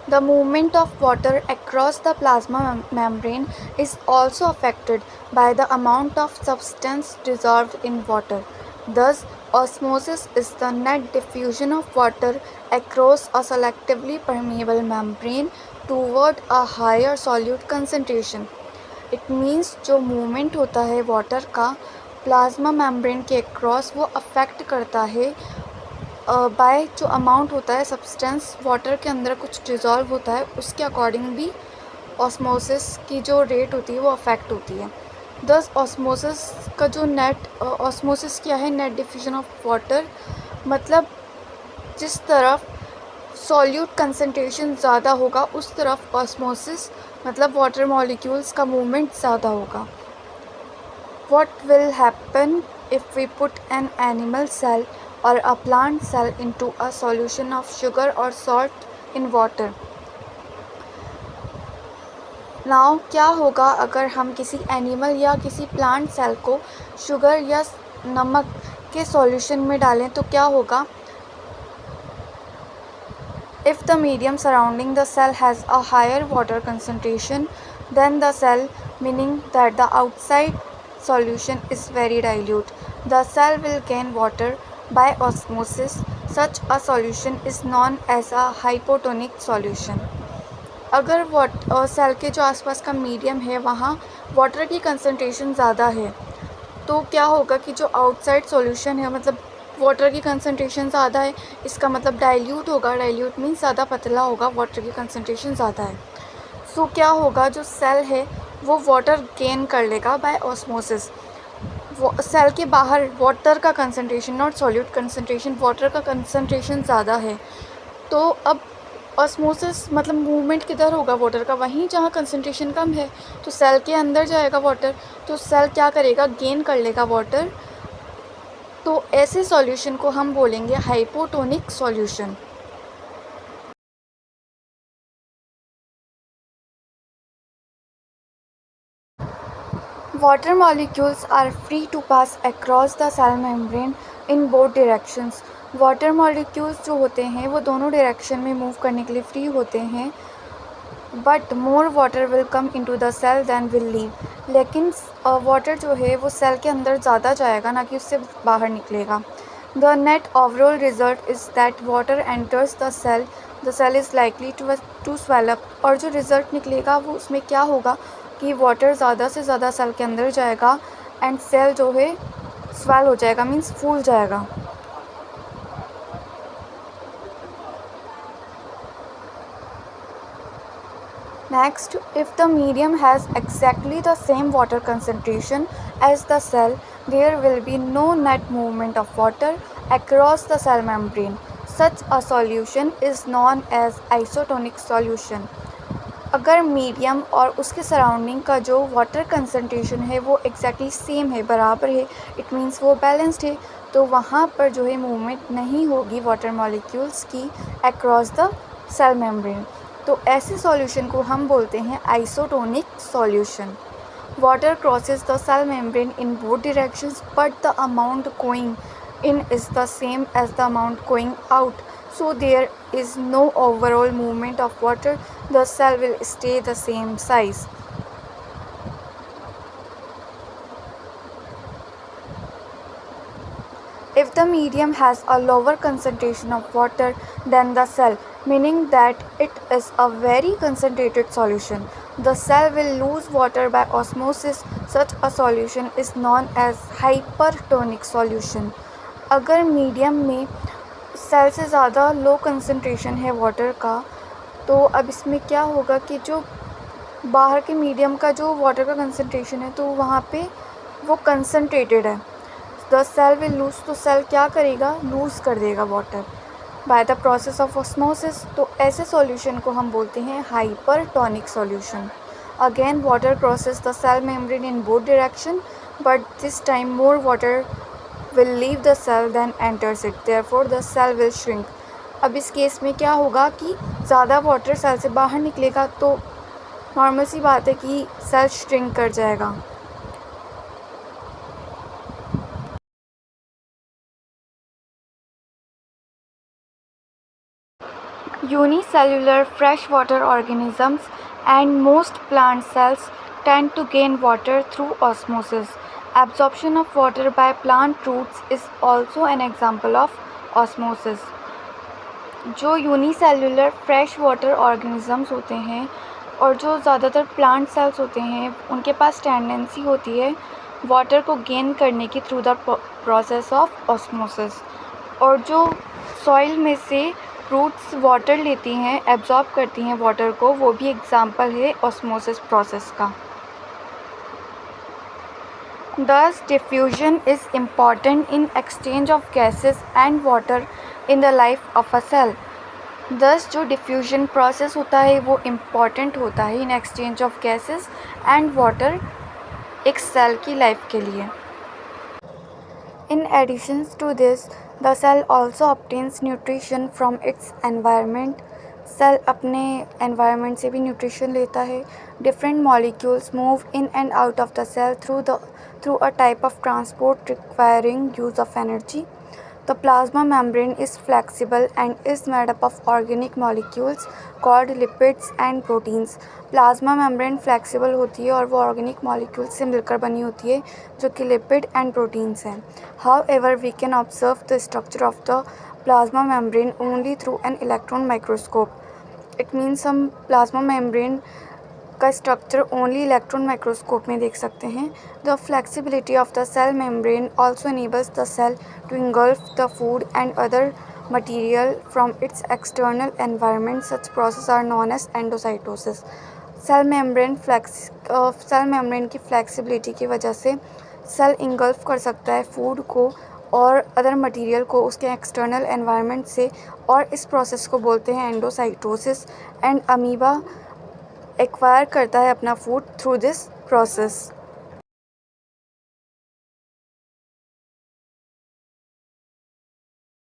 The movement of water across the plasma membrane is also affected by the amount of substance dissolved in water. Thus, osmosis is the net diffusion of water across a selectively permeable membrane toward a higher solute concentration. It means जो movement होता है water का plasma membrane के across वो affect करता है bye जो amount होता है सब्सटेंस वाटर के अंदर कुछ डिज़ोल्व होता है उसके अकॉर्डिंग भी ऑस्मोसिस की जो रेट होती है वो अफेक्ट होती है। दस ऑस्मोसिस का जो ऑस्मोसिस क्या है, नेट डिफ्यूजन ऑफ वाटर, मतलब जिस तरफ सॉल्यूट कंसंट्रेशन ज़्यादा होगा उस तरफ ऑस्मोसिस मतलब वाटर मॉलिक्यूल्स का मूवमेंट ज़्यादा होगा। What will happen if we put an animal cell or a plant cell into a solution of sugar or salt in water? Now क्या होगा अगर हम किसी एनिमल या किसी प्लांट सेल को शुगर या नमक के सॉल्यूशन में डालें तो क्या होगा? If the medium surrounding the cell has a higher water concentration than the cell, meaning that the outside solution is very dilute, the cell will gain water by osmosis. Such a solution is known as a hypotonic solution. अगर cell के जो आसपास का medium है वहाँ water की concentration ज़्यादा है तो क्या होगा कि जो आउटसाइड सॉल्यूशन है मतलब वाटर की कंसंट्रेशन ज़्यादा है, इसका मतलब डाइल्यूट होगा। डाइल्यूट मीन्स ज़्यादा पतला होगा, वाटर की कंसंट्रेशन ज़्यादा है। सो क्या होगा, जो सेल है वो वाटर गेन कर लेगा बाय ऑस्मोसिस। सेल के बाहर वाटर का concentration, not solute concentration, water का कंसंट्रेशन ज़्यादा है तो अब ऑस्मोसिस मतलब मूवमेंट किधर होगा वाटर का, वहीं जहाँ कंसंट्रेशन कम है तो सेल के अंदर जाएगा वाटर, तो सेल क्या करेगा, गेन कर लेगा वाटर। तो ऐसे सॉल्यूशन को हम बोलेंगे hypotonic solution. Water molecules are free to pass across the cell membrane in both directions. Water molecules जो होते हैं वो दोनों डायरेक्शन में मूव करने के लिए फ्री होते हैं, but more water will come into the cell than will leave. लेकिन वाटर जो है वो सेल के अंदर ज़्यादा जाएगा, ना कि उससे बाहर निकलेगा। The net overall result is that water enters the cell is likely to swell up. और जो रिज़ल्ट निकलेगा वो उसमें क्या होगा कि वाटर ज़्यादा से ज़्यादा सेल के अंदर जाएगा एंड सेल जो है स्वेल हो जाएगा, मीन्स फूल जाएगा। Next, if the medium has exactly the same water concentration as the cell, there will be no net movement of water across the cell membrane. Such a solution is known as isotonic solution. अगर medium और उसके surrounding का जो water concentration है वो exactly same है, बराबर है, इट मीन्स वो बैलेंस्ड है, तो वहाँ पर जो है मूवमेंट नहीं होगी वाटर मॉलिक्यूल्स की अक्रॉस द सेल मेम्ब्रेन। तो ऐसे सॉल्यूशन को हम बोलते हैं isotonic solution. Water crosses the cell membrane in both directions but the amount going in is the same as the amount going out, so there is no overall movement of water. The cell will stay the same size. If the medium has a lower concentration of water than the cell, meaning that it is a very concentrated solution, the cell will lose water by osmosis. Such a solution is known as hypertonic solution. अगर medium में cell से ज़्यादा low concentration है water का, तो अब इसमें क्या होगा कि जो बाहर के मीडियम का जो वाटर का कंसंट्रेशन है तो वहाँ पे वो कंसंट्रेटेड है। द सेल विल लूज, तो सेल क्या करेगा, लूज़ कर देगा water by the process of osmosis. तो ऐसे सॉल्यूशन को हम बोलते हैं hypertonic solution. Again water crosses the cell membrane in both direction, but this time more water will leave the cell then enters it, therefore the cell will shrink. अब इस case में क्या होगा कि ज़्यादा वाटर सेल से बाहर निकलेगा तो नॉर्मल सी बात है कि सेल श्रिंक कर जाएगा। Unicellular freshwater organisms and most plant cells tend to gain water through osmosis. Absorption of water by plant roots is also an example of osmosis. जो यूनिसेल्युलर फ्रेश वाटर ऑर्गेनिजम्स होते हैं और जो ज़्यादातर plant cells होते हैं उनके पास tendency होती है वाटर को गेन करने की through the process of osmosis. और जो सॉइल में से रूट्स वाटर लेती हैं एब्जॉर्ब करती हैं वाटर को, वो भी एग्जांपल है ऑस्मोसिस प्रोसेस का। Thus, diffusion is important in exchange of gases and water in the life of a cell. Thus, जो diffusion process होता है वो important होता है in exchange of gases and water एक cell की life के लिए। In addition to this, the cell also obtains nutrition from its environment. Cell अपने environment से भी nutrition लेता है। Different molecules move in and out of the cell through a type of transport requiring use of energy. The plasma membrane is flexible and is made up of organic molecules called lipids and proteins. Plasma membrane flexible होती है और वो organic molecule से मिलकर बनी होती है जो कि लिपिड एंड प्रोटीन्स हैं। However, we can observe the structure of the plasma membrane only through an electron microscope. It means हम प्लाज्मा मेम्ब्रेन का स्ट्रक्चर ओनली इलेक्ट्रॉन माइक्रोस्कोप में देख सकते हैं। The flexibility of the cell membrane also enables the cell to engulf the food and other material from its external environment. Such processes are known as endocytosis. Cell membrane की flexibility की वजह से cell engulf कर सकता है food को और other material को उसके एक्सटर्नल एनवायरनमेंट से, और इस प्रोसेस को बोलते हैं एंडोसाइटोसिस। एंड अमीबा एक्वायर करता है अपना फूड थ्रू दिस प्रोसेस।